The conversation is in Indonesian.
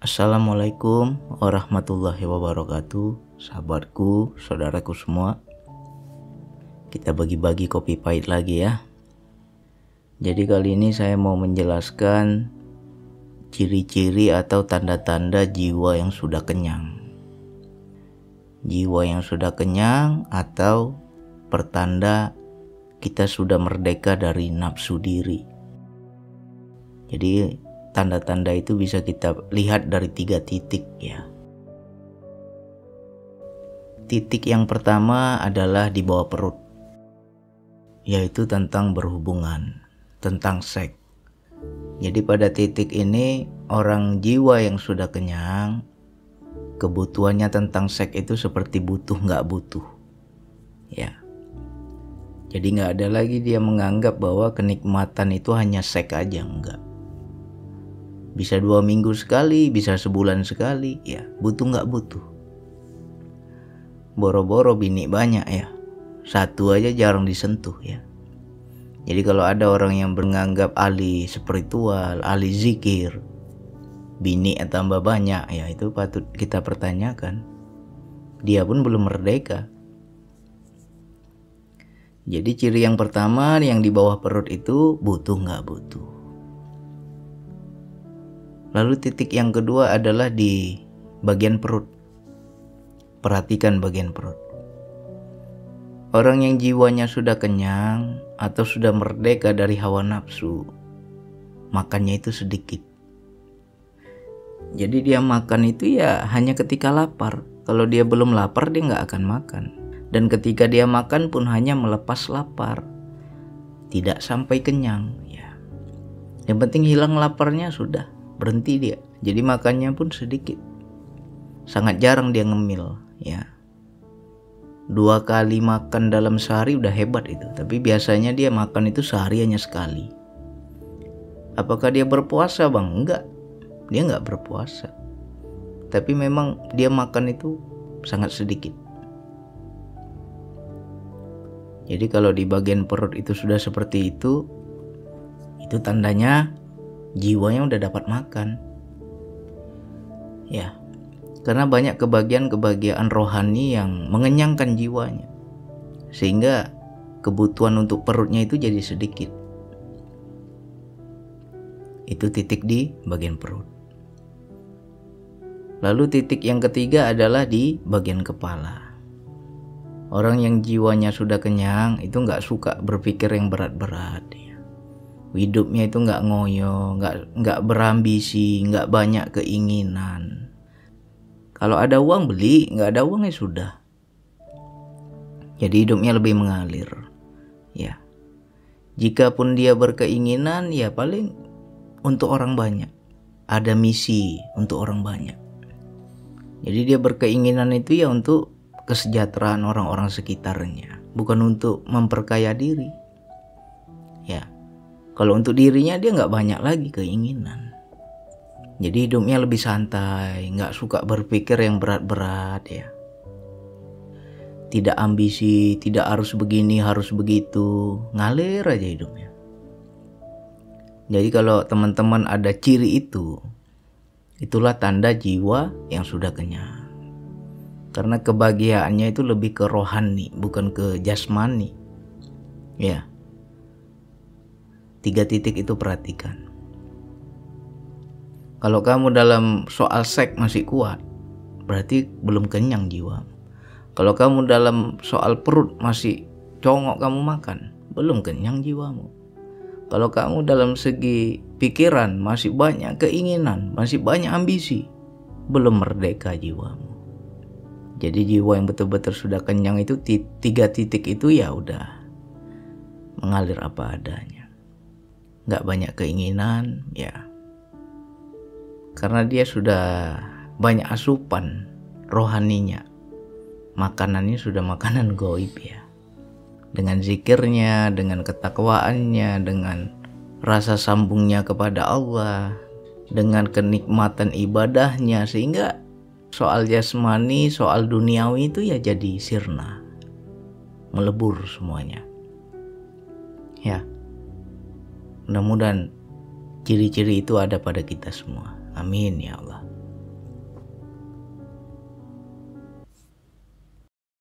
Assalamualaikum warahmatullahi wabarakatuh. Sahabatku, saudaraku semua, kita bagi-bagi kopi pahit lagi ya. Jadi kali ini saya mau menjelaskan ciri-ciri atau tanda-tanda jiwa yang sudah kenyang. Jiwa yang sudah kenyang atau pertanda kita sudah merdeka dari nafsu diri. Jadi tanda-tanda itu bisa kita lihat dari 3 titik ya. Titik yang pertama adalah di bawah perut, yaitu tentang berhubungan, tentang seks. Jadi pada titik ini orang jiwa yang sudah kenyang, kebutuhannya tentang seks itu seperti butuh nggak butuh ya. Jadi nggak ada lagi dia menganggap bahwa kenikmatan itu hanya seks aja, enggak. Bisa 2 minggu sekali, bisa sebulan sekali, ya butuh nggak butuh. Boro-boro bini banyak ya, satu aja jarang disentuh ya. Jadi kalau ada orang yang menganggap ahli spiritual, ahli zikir, bini tambah banyak ya, itu patut kita pertanyakan. Dia pun belum merdeka. Jadi ciri yang pertama yang di bawah perut itu butuh nggak butuh. Lalu titik yang kedua adalah di bagian perut. Perhatikan bagian perut. Orang yang jiwanya sudah kenyang atau sudah merdeka dari hawa nafsu, makannya itu sedikit. Jadi dia makan itu ya hanya ketika lapar. Kalau dia belum lapar dia nggak akan makan. Dan ketika dia makan pun hanya melepas lapar, tidak sampai kenyang ya. Yang penting hilang laparnya sudah. Berhenti dia, jadi makannya pun sedikit. Sangat jarang dia ngemil ya. 2 kali makan dalam sehari udah hebat itu. Tapi biasanya dia makan itu sehari hanya sekali. Apakah dia berpuasa bang? Enggak, dia enggak berpuasa. Tapi memang dia makan itu sangat sedikit. Jadi kalau di bagian perut itu sudah seperti itu tandanya jiwanya udah dapat makan ya, karena banyak kebahagiaan rohani yang mengenyangkan jiwanya, sehingga kebutuhan untuk perutnya itu jadi sedikit. Itu titik di bagian perut. Lalu titik yang ketiga adalah di bagian kepala. Orang yang jiwanya sudah kenyang itu nggak suka berpikir yang berat-berat ya. Hidupnya itu nggak ngoyo, nggak berambisi, nggak banyak keinginan. Kalau ada uang beli, nggak ada uang ya sudah. Jadi hidupnya lebih mengalir ya. Jikapun dia berkeinginan ya paling untuk orang banyak. Ada misi untuk orang banyak. Jadi dia berkeinginan itu ya untuk kesejahteraan orang-orang sekitarnya, bukan untuk memperkaya diri ya. Kalau untuk dirinya dia nggak banyak lagi keinginan. Jadi hidupnya lebih santai, nggak suka berpikir yang berat-berat ya. Tidak ambisi, tidak harus begini, harus begitu, ngalir aja hidupnya. Jadi kalau teman-teman ada ciri itu, itulah tanda jiwa yang sudah kenyang. Karena kebahagiaannya itu lebih ke rohani, bukan ke jasmani ya. 3 titik itu perhatikan. Kalau kamu dalam soal seks masih kuat, berarti belum kenyang jiwa. Kalau kamu dalam soal perut masih congok kamu makan, belum kenyang jiwamu. Kalau kamu dalam segi pikiran masih banyak keinginan, masih banyak ambisi, belum merdeka jiwamu. Jadi jiwa yang betul-betul sudah kenyang itu 3 titik itu ya udah mengalir apa adanya. Nggak banyak keinginan ya, karena dia sudah banyak asupan rohaninya. Makanannya sudah makanan gaib ya, dengan zikirnya, dengan ketakwaannya, dengan rasa sambungnya kepada Allah, dengan kenikmatan ibadahnya, sehingga soal jasmani, soal duniawi itu ya jadi sirna, melebur semuanya ya. Mudah-mudahan ciri-ciri itu ada pada kita semua. Amin ya Allah.